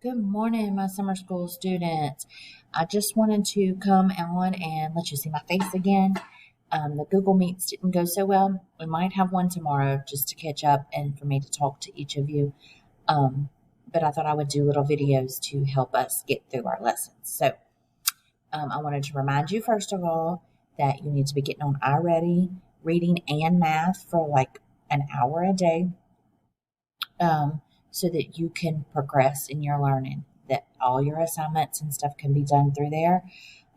Good morning, my summer school students. I just wanted to come on and let you see my face again. The Google Meets didn't go so well. We might have one tomorrow just to catch up and for me to talk to each of you. But I thought I would do little videos to help us get through our lessons. So I wanted to remind you, first of all, that you need to be getting on iReady, reading and math for like an hour a day. So that you can progress in your learning, that all your assignments and stuff can be done through there.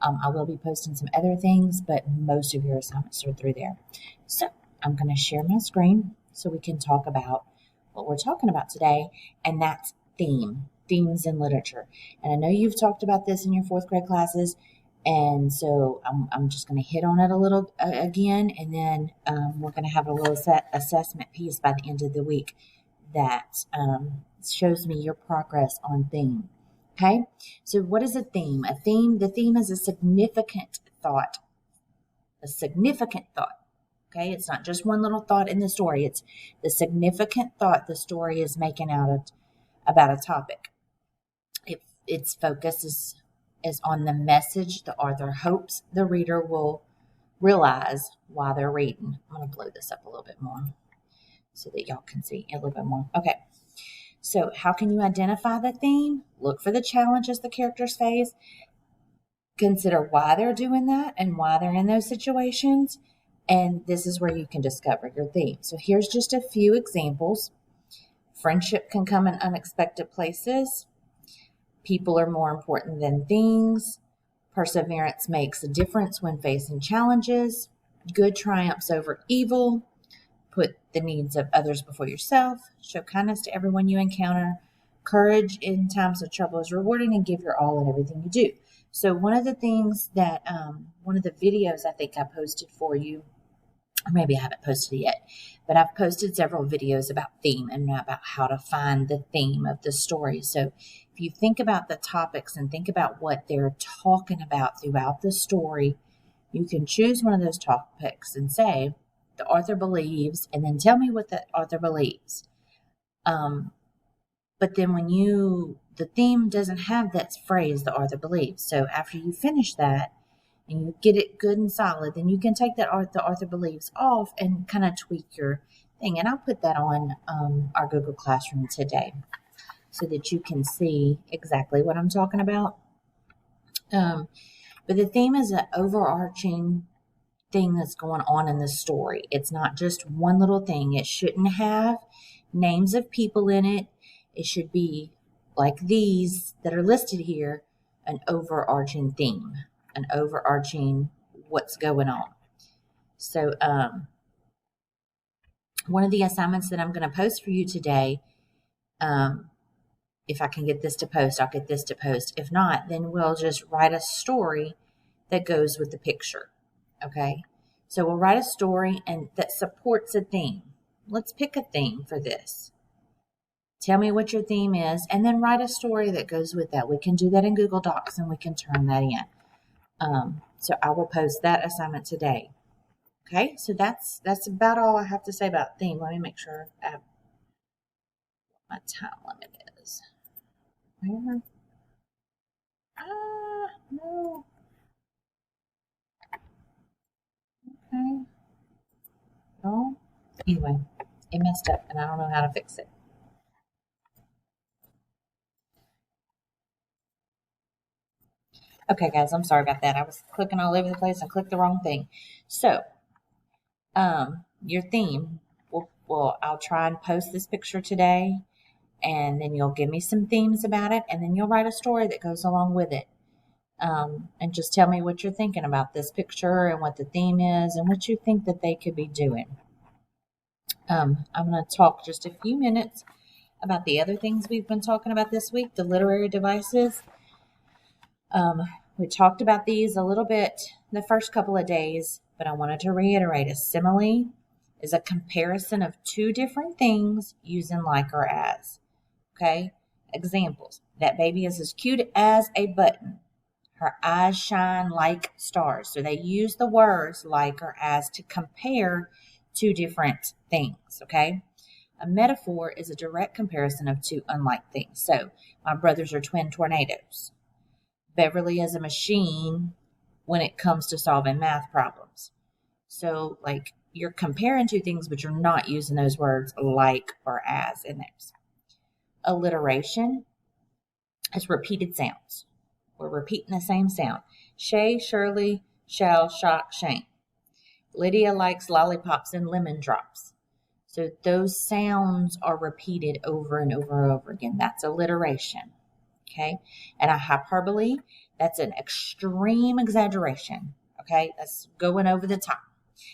I will be posting some other things, but most of your assignments are through there. So I'm going to share my screen so we can talk about what we're talking about today, and that's themes in literature. And I know you've talked about this in your fourth grade classes, and so I'm just going to hit on it a little again, and then we're going to have a little assessment piece by the end of the week that shows me your progress on theme. Okay, so what is a theme? The theme is a significant thought. A significant thought. Okay, it's not just one little thought in the story. It's the significant thought the story is making about a topic. Its focus is on the message the author hopes the reader will realize while they're reading. I'm going to blow this up a little bit more so that y'all can see a little bit more. Okay. So how can you identify the theme? Look for the challenges the characters face. Consider why they're doing that and why they're in those situations. And this is where you can discover your theme. So here's just a few examples. Friendship can come in unexpected places. People are more important than things. Perseverance makes a difference when facing challenges. Good triumphs over evil. Put the needs of others before yourself. Show kindness to everyone you encounter. Courage in times of trouble is rewarding, and give your all in everything you do. So one of the things that, one of the videos I think I posted for you, or maybe I haven't posted it yet, but I've posted several videos about theme and about how to find the theme of the story. So if you think about the topics and think about what they're talking about throughout the story, you can choose one of those topics and say, the author believes, and then tell me what the author believes. But then the theme doesn't have that phrase, the author believes. So after you finish that and you get it good and solid, then you can take that the author believes off and kind of tweak your thing. And I'll put that on our Google Classroom today so that you can see exactly what I'm talking about. But the theme is an overarching thing that's going on in the story. It's not just one little thing. It shouldn't have names of people in it. It should be like these that are listed here, an overarching theme, an overarching what's going on. So one of the assignments that I'm going to post for you today, if I can get this to post, I'll get this to post. If not, then we'll just write a story that goes with the picture. Okay, so we'll write a story and that supports a theme. Let's pick a theme for this. Tell me what your theme is, and then write a story that goes with that. We can do that in Google Docs, and we can turn that in. So I will post that assignment today. Okay, so that's about all I have to say about theme. Let me make sure I have what my time limit is. Where? No. Okay. No. Anyway, it messed up, and I don't know how to fix it. Okay, guys, I'm sorry about that. I was clicking all over the place and clicked the wrong thing. So, your theme, I'll try and post this picture today, and then you'll give me some themes about it, and then you'll write a story that goes along with it. And just tell me what you're thinking about this picture and what the theme is and what you think that they could be doing. I'm going to talk just a few minutes about the other things we've been talking about this week, the literary devices. We talked about these a little bit the first couple of days, but I wanted to reiterate a simile is a comparison of two different things using like or as. Okay? Examples. That baby is as cute as a button. Her eyes shine like stars. So they use the words like or as to compare two different things. Okay? A metaphor is a direct comparison of two unlike things. So, my brothers are twin tornadoes. Beverly is a machine when it comes to solving math problems. So, like, you're comparing two things, but you're not using those words like or as in those. Alliteration is repeated sounds. We're repeating the same sound. Shay, Shirley, shall, shock, Shane. Lydia likes lollipops and lemon drops. So those sounds are repeated over and over and over again. That's alliteration. Okay. And a hyperbole, that's an extreme exaggeration. Okay. That's going over the top.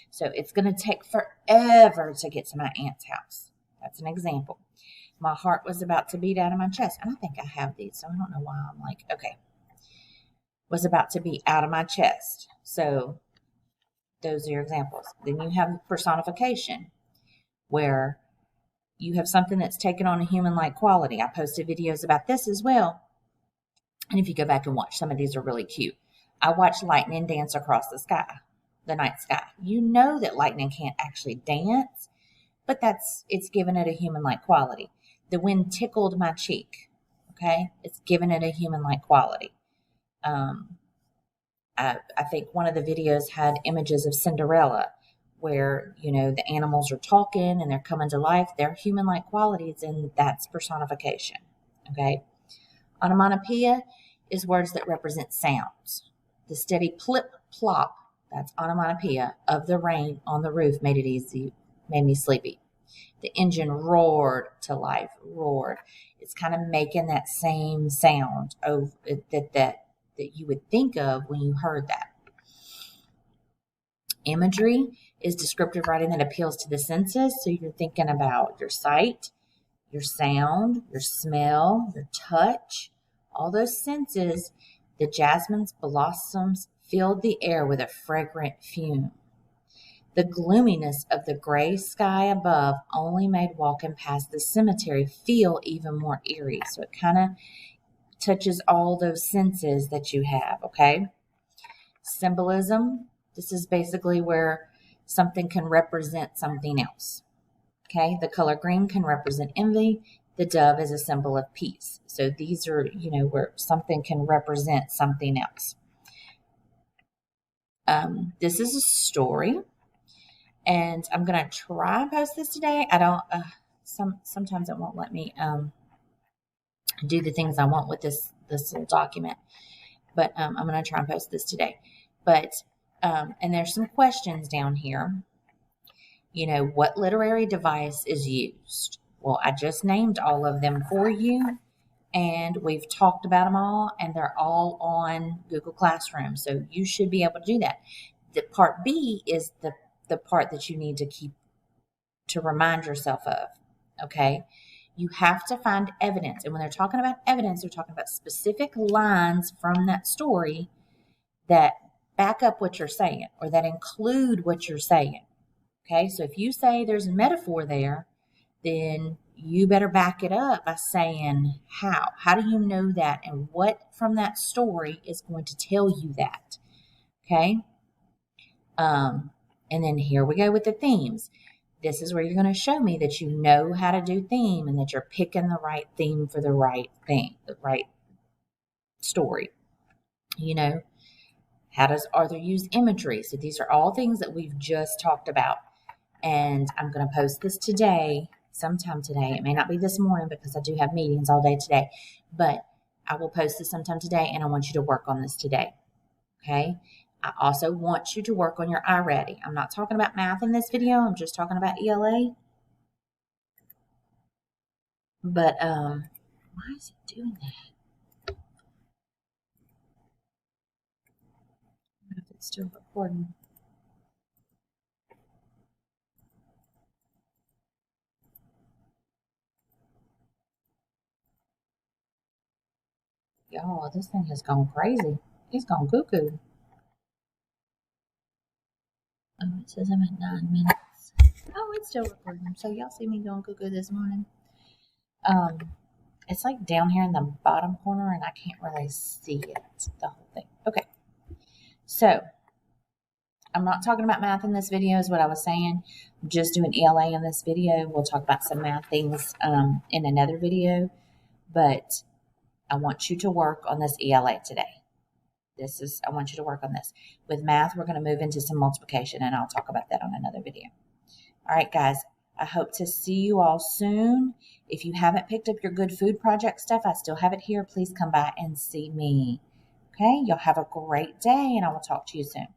So it's going to take forever to get to my aunt's house. That's an example. My heart was about to beat out of my chest. And I think I have these, so I don't know why I'm like, okay. Was about to beat out of my chest. So those are your examples. Then you have personification, where you have something that's taken on a human-like quality. I posted videos about this as well. And if you go back and watch, some of these are really cute. I watched lightning dance across the sky, the night sky. You know that lightning can't actually dance, but it's given it a human-like quality. The wind tickled my cheek. Okay, it's given it a human-like quality. I think one of the videos had images of Cinderella, where the animals are talking and they're coming to life. They're human-like qualities, and that's personification. Okay, onomatopoeia is words that represent sounds. The steady plip plop, that's onomatopoeia, of the rain on the roof made me sleepy. The engine roared to life, roared. It's kind of making that same sound that you would think of when you heard that. Imagery is descriptive writing that appeals to the senses. So you're thinking about your sight, your sound, your smell, your touch, all those senses. The jasmine's blossoms filled the air with a fragrant fume. The gloominess of the gray sky above only made walking past the cemetery feel even more eerie. So it kind of touches all those senses that you have, okay? Symbolism, this is basically where something can represent something else, okay? The color green can represent envy. The dove is a symbol of peace. So these are, where something can represent something else. This is a story, and I'm going to try and post this today. I don't, sometimes it won't let me do the things I want with this little document, but I'm going to try and post this today. But, and there's some questions down here. What literary device is used? Well, I just named all of them for you, and we've talked about them all, and they're all on Google Classroom. So you should be able to do that. The part B is the part that you need to keep to remind yourself of. Okay. You have to find evidence. And when they're talking about evidence, they're talking about specific lines from that story that back up what you're saying or that include what you're saying. Okay. So if you say there's a metaphor there, then you better back it up by saying how. How do you know that? And what from that story is going to tell you that? Okay. And then here we go with the themes. This is where you're going to show me that you know how to do theme and that you're picking the right theme for the right thing, the right story. How does Arthur use imagery? So these are all things that we've just talked about. And I'm going to post this today, sometime today. It may not be this morning because I do have meetings all day today, but I will post this sometime today, and I want you to work on this today. Okay. I also want you to work on your iReady. I'm not talking about math in this video. I'm just talking about ELA. But why is it doing that? I don't know if it's still recording. Y'all, this thing has gone crazy. It's gone cuckoo. Oh, it says I'm at 9 minutes. Oh, it's still recording. So y'all see me going cuckoo this morning. It's like down here in the bottom corner, and I can't really see it, the whole thing. Okay. So I'm not talking about math in this video is what I was saying. I'm just doing ELA in this video. We'll talk about some math things in another video, but I want you to work on this ELA today. I want you to work on this. With math, we're going to move into some multiplication, and I'll talk about that on another video. All right, guys, I hope to see you all soon. If you haven't picked up your Good Food Project stuff, I still have it here. Please come by and see me. Okay, y'all have a great day, and I will talk to you soon.